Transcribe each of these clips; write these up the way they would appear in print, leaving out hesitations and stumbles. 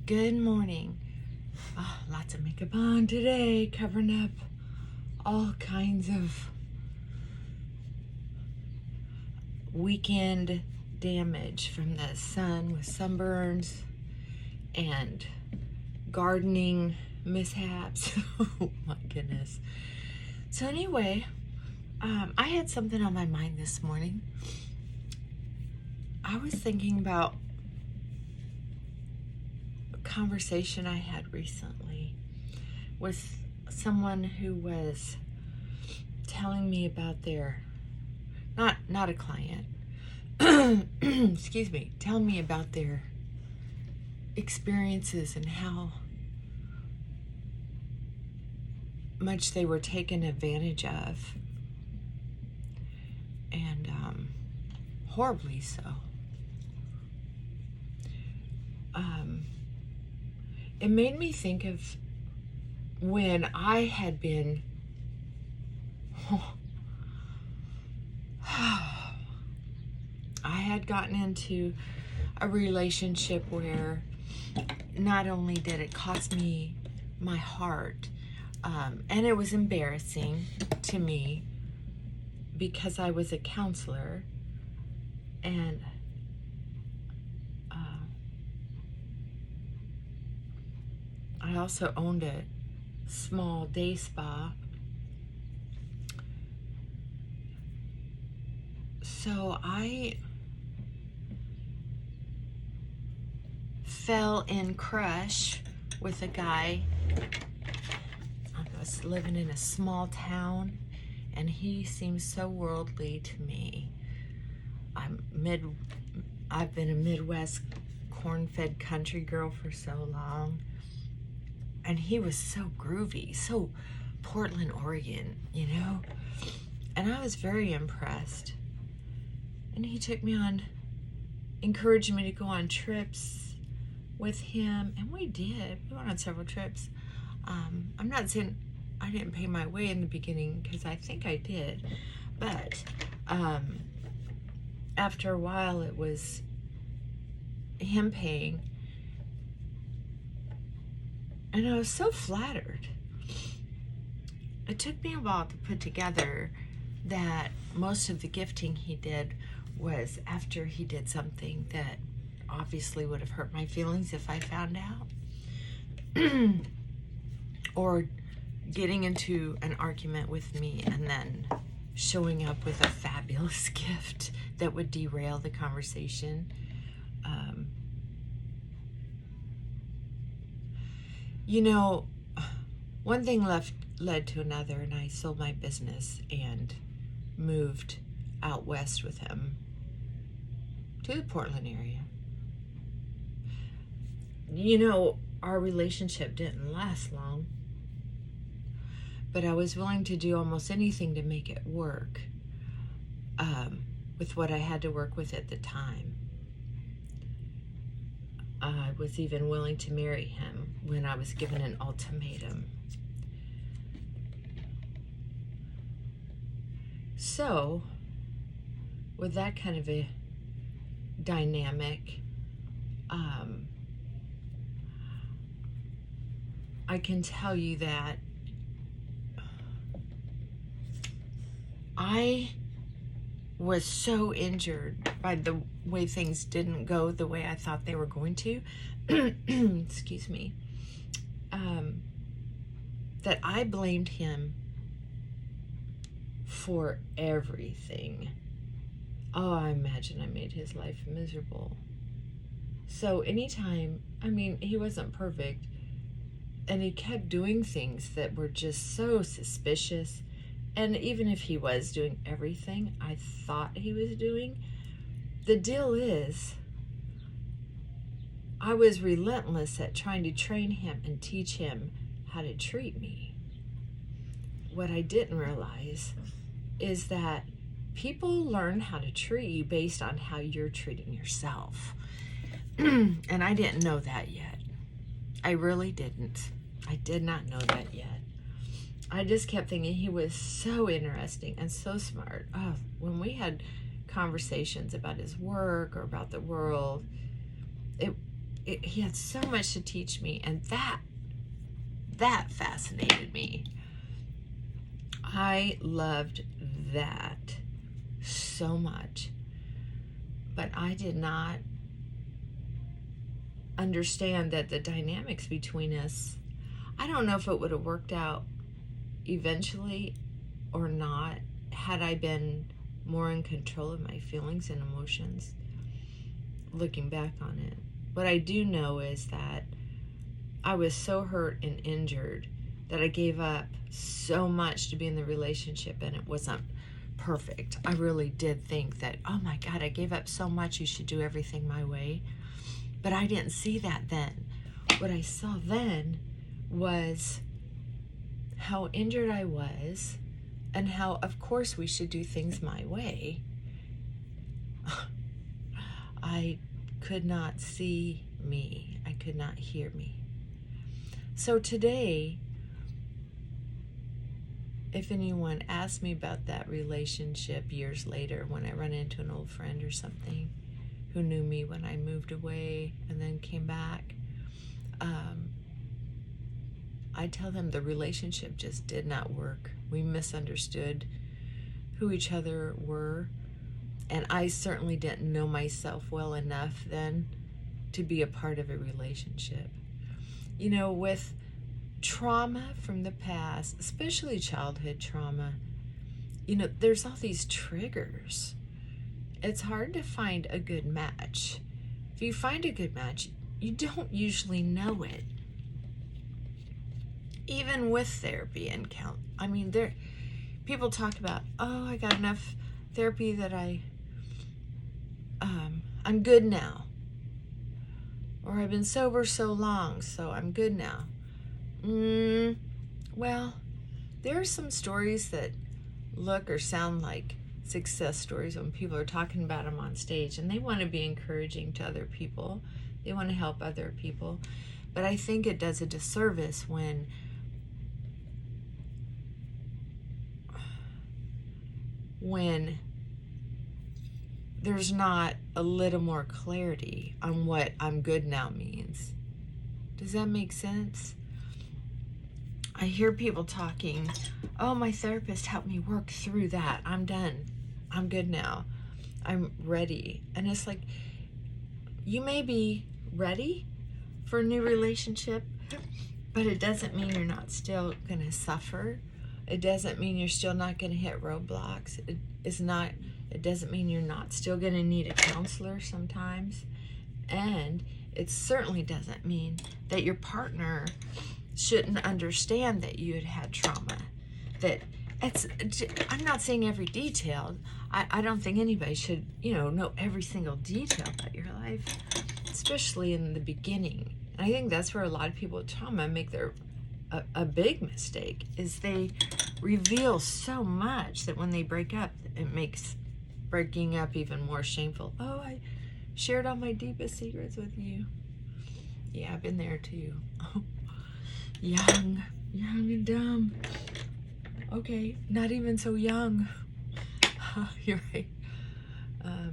Good morning. Lots of makeup on today, covering up all kinds of weekend damage from the sun with sunburns and gardening mishaps. Oh my goodness. So anyway, I had something on my mind this morning. I was thinking about conversation I had recently with someone who was telling me about their not a client excuse me, telling me about their experiences and how much they were taken advantage of, and horribly so. It made me think of when I had been I had gotten into a relationship where not only did it cost me my heart, and it was embarrassing to me because I was a counselor, and I also owned a small day spa. So I fell in crush with a guy. I was living in a small town, and he seems so worldly to me. I've been a Midwest corn-fed country girl for so long, and he was so groovy, so Portland, Oregon, you know? And I was very impressed. And he took me on, encouraged me to go on trips with him, and we did. We went on several trips. I'm not saying I didn't pay my way in the beginning, because I think I did, but after a while it was him paying, and I was so flattered. It took me a while to put together that most of the gifting he did was after he did something that obviously would have hurt my feelings if I found out, or getting into an argument with me and then showing up with a fabulous gift that would derail the conversation. You know, one thing led to another, and I sold my business and moved out west with him to the Portland area. You know, our relationship didn't last long, but I was willing to do almost anything to make it work, with what I had to work with at the time. I was even willing to marry him when I was given an ultimatum. So, with that kind of a dynamic, I can tell you that I was so injured by the way things didn't go the way I thought they were going to, excuse me, that I blamed him for everything. Oh, I imagine I made his life miserable. So anytime, I mean, he wasn't perfect, and he kept doing things that were just so suspicious. And even if he was doing everything I thought he was doing, the deal is, I was relentless at trying to train him and teach him how to treat me. What I didn't realize is that people learn how to treat you based on how you're treating yourself. And I didn't know that yet. I really didn't. I did not know that yet. I just kept thinking he was so interesting and so smart. Oh, when we had conversations about his work or about the world, he had so much to teach me, and that fascinated me. I loved that so much, but I did not understand that the dynamics between us, I don't know if it would have worked out eventually or not had I been more in control of my feelings and emotions looking back on it. What I do know is that I was so hurt and injured that I gave up so much to be in the relationship, and it wasn't perfect. I really did think that, oh my God, I gave up so much, you should do everything my way. But I didn't see that then. What I saw then was how injured I was, and how, of course, we should do things my way. I could not see me. I could not hear me. So today, if anyone asks me about that relationship years later, when I run into an old friend or something who knew me when I moved away and then came back, I tell them the relationship just did not work. We misunderstood who each other were, and I certainly didn't know myself well enough then to be a part of a relationship. You know, with trauma from the past, especially childhood trauma, you know, there's all these triggers. It's hard to find a good match. If you find a good match, you don't usually know it. Even with therapy and count, I mean, people talk about, oh, I got enough therapy that I'm good now. Or I've been sober so long, so I'm good now. Well, there are some stories that look or sound like success stories when people are talking about them on stage, and they want to be encouraging to other people. They want to help other people. But I think it does a disservice when there's not a little more clarity on what I'm good now means. Does that make sense? I hear people talking, oh, my therapist helped me work through that. I'm done. I'm good now. I'm ready. And it's like, you may be ready for a new relationship, but it doesn't mean you're not still going to suffer. It doesn't mean you're still not going to hit roadblocks. It doesn't mean you're not still going to need a counselor sometimes. And it certainly doesn't mean that your partner shouldn't understand that you had trauma. I'm not saying every detail. I don't think anybody should, know every single detail about your life, especially in the beginning. And I think that's where a lot of people with trauma make a big mistake, is they reveal so much that when they break up, it makes breaking up even more shameful. Oh, I shared all my deepest secrets with you. Yeah, I've been there too. Young and dumb. Okay, not even so young. You're right. I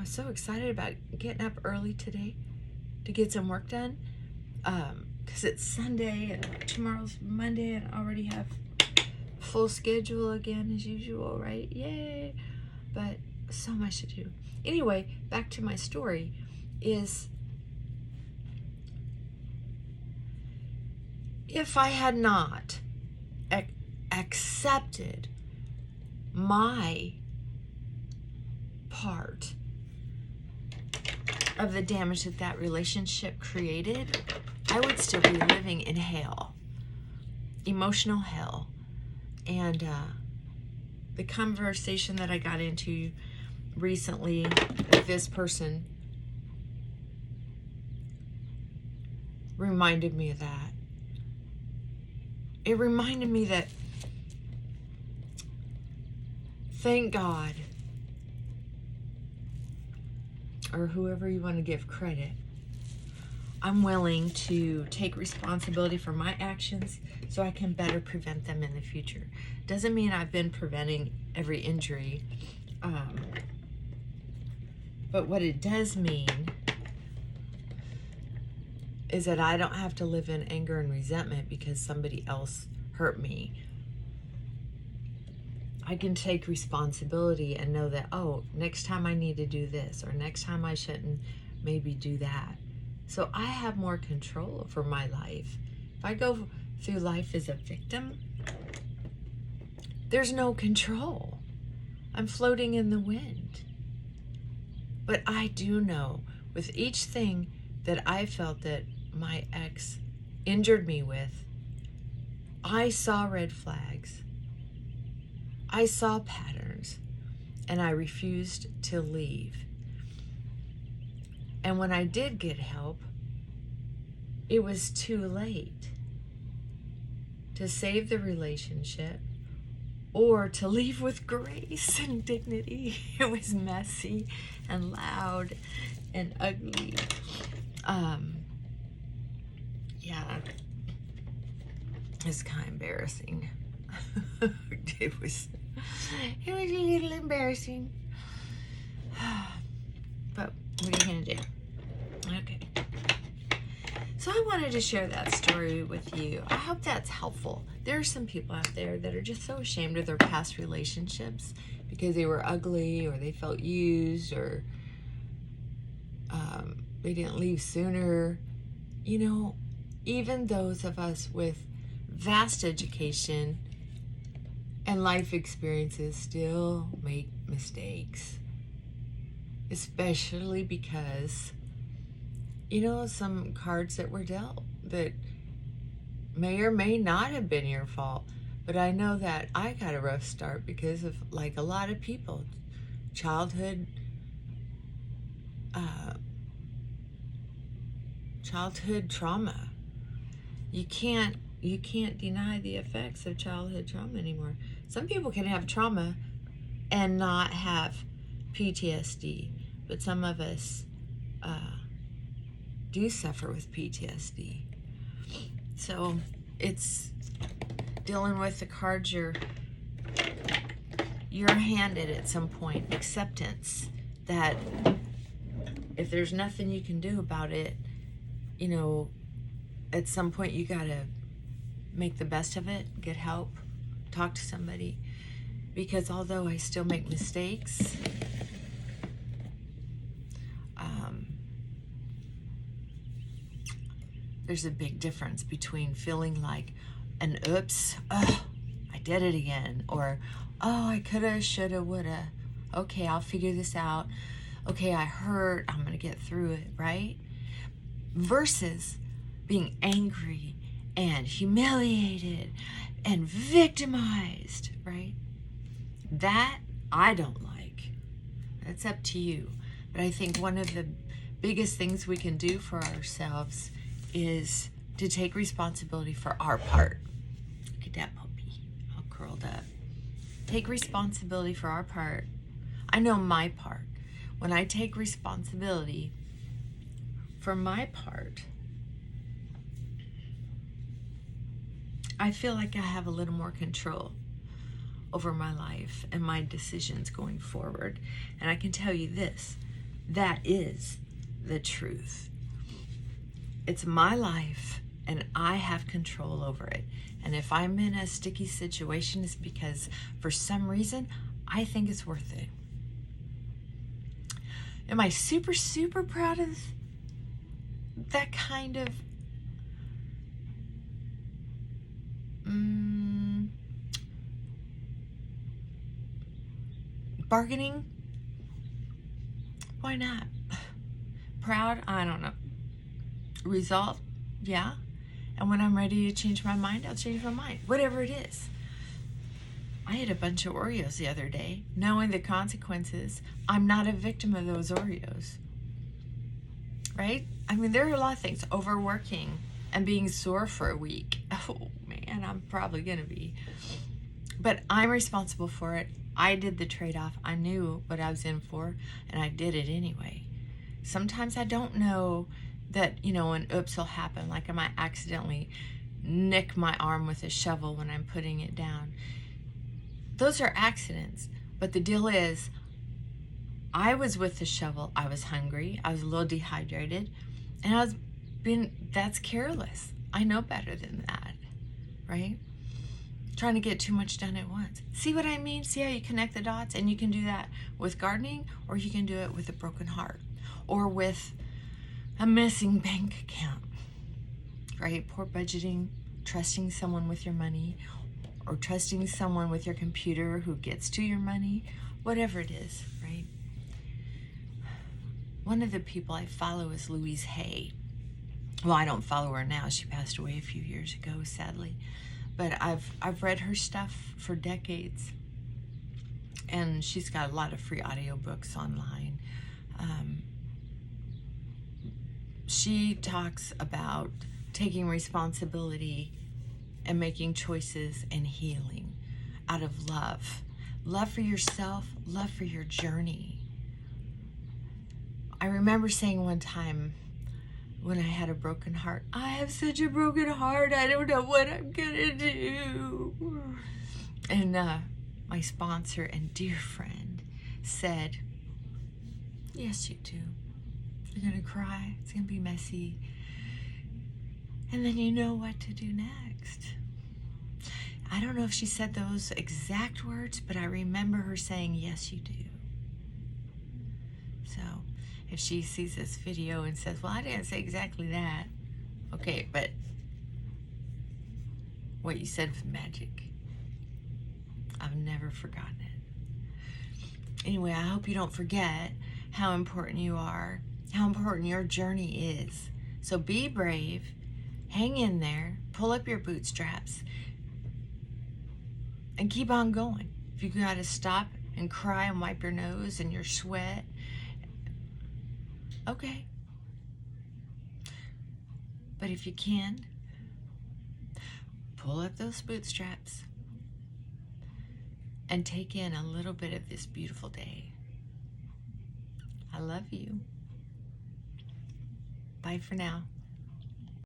was so excited about getting up early today to get some work done, because it's Sunday and tomorrow's Monday, and I already have full schedule again as usual, right? Yay! But so much to do. Anyway, back to my story is, if I had not accepted my part of the damage that relationship created, I would still be living in hell, emotional hell. And the conversation that I got into recently with this person reminded me of that. It reminded me that, thank God, or whoever you want to give credit, I'm willing to take responsibility for my actions so I can better prevent them in the future. Doesn't mean I've been preventing every injury But what it does mean is that I don't have to live in anger and resentment because somebody else hurt me. I can take responsibility and know that, oh, next time I need to do this, or next time I shouldn't maybe do that. So I have more control over my life. If I go through life as a victim, there's no control. I'm floating in the wind. But I do know with each thing that I felt that my ex injured me with, I saw red flags. I saw patterns, and I refused to leave. And when I did get help, it was too late to save the relationship or to leave with grace and dignity. It was messy and loud and ugly. Yeah, it's kind of embarrassing. It was a little embarrassing. But what are you gonna do? Okay. So I wanted to share that story with you. I hope that's helpful. There are some people out there that are just so ashamed of their past relationships because they were ugly or they felt used or they didn't leave sooner. You know, even those of us with vast education and life experiences still make mistakes, especially because, you know, some cards that were dealt that may or may not have been your fault. But I know that I got a rough start because of, like a lot of people, childhood trauma. You can't deny the effects of childhood trauma anymore. Some people can have trauma and not have PTSD, but some of us do suffer with PTSD. So it's dealing with the cards you're handed at some point. Acceptance that if there's nothing you can do about it, you know, at some point you gotta make the best of it, get help, talk to somebody. Because although I still make mistakes, there's a big difference between feeling like an oops, oh, I did it again, or oh, I coulda, shoulda, woulda, okay, I'll figure this out, okay, I hurt, I'm gonna get through it, right? Versus being angry and humiliated and victimized, right? That I don't like. That's up to you. But I think one of the biggest things we can do for ourselves is to take responsibility for our part. Look at that puppy, all curled up. Take responsibility for our part. I know my part. When I take responsibility for my part, I feel like I have a little more control over my life and my decisions going forward. And I can tell you this, that is the truth. It's my life and I have control over it. And if I'm in a sticky situation, it's because for some reason, I think it's worth it. Am I super, super proud of that kind of bargaining? Why not? Proud? I don't know. Resolve? Yeah. And when I'm ready to change my mind, I'll change my mind. Whatever it is. I ate a bunch of Oreos the other day, knowing the consequences. I'm not a victim of those Oreos. Right? I mean, there are a lot of things. Overworking and being sore for a week. Oh, man, I'm probably going to be. But I'm responsible for it. I did the trade-off. I knew what I was in for, and I did it anyway. Sometimes I don't know that, you know, an oops will happen. Like I might accidentally nick my arm with a shovel when I'm putting it down. Those are accidents. But the deal is, I was with the shovel. I was hungry. I was a little dehydrated. And that's careless. I know better than that, right? Trying to get too much done at once. See what I mean? See how you connect the dots? And you can do that with gardening, or you can do it with a broken heart, or with a missing bank account, right? Poor budgeting, trusting someone with your money, or trusting someone with your computer who gets to your money, whatever it is, right? One of the people I follow is Louise Hay. Well, I don't follow her now. She passed away a few years ago, sadly. But I've read her stuff for decades. And she's got a lot of free audiobooks online. She talks about taking responsibility and making choices and healing out of love. Love for yourself, love for your journey. I remember saying one time when I had a broken heart, I have such a broken heart, I don't know what I'm gonna do. And my sponsor and dear friend said, yes, you do. You're gonna cry, it's gonna be messy. And then you know what to do next. I don't know if she said those exact words, but I remember her saying, yes, you do. So if she sees this video and says, well, I didn't say exactly that. Okay, but what you said was magic. I've never forgotten it. Anyway, I hope you don't forget how important you are, how important your journey is. So be brave, hang in there, pull up your bootstraps, and keep on going. If you gotta stop and cry and wipe your nose and your sweat, okay. But if you can, pull up those bootstraps and take in a little bit of this beautiful day. I love you. Bye for now.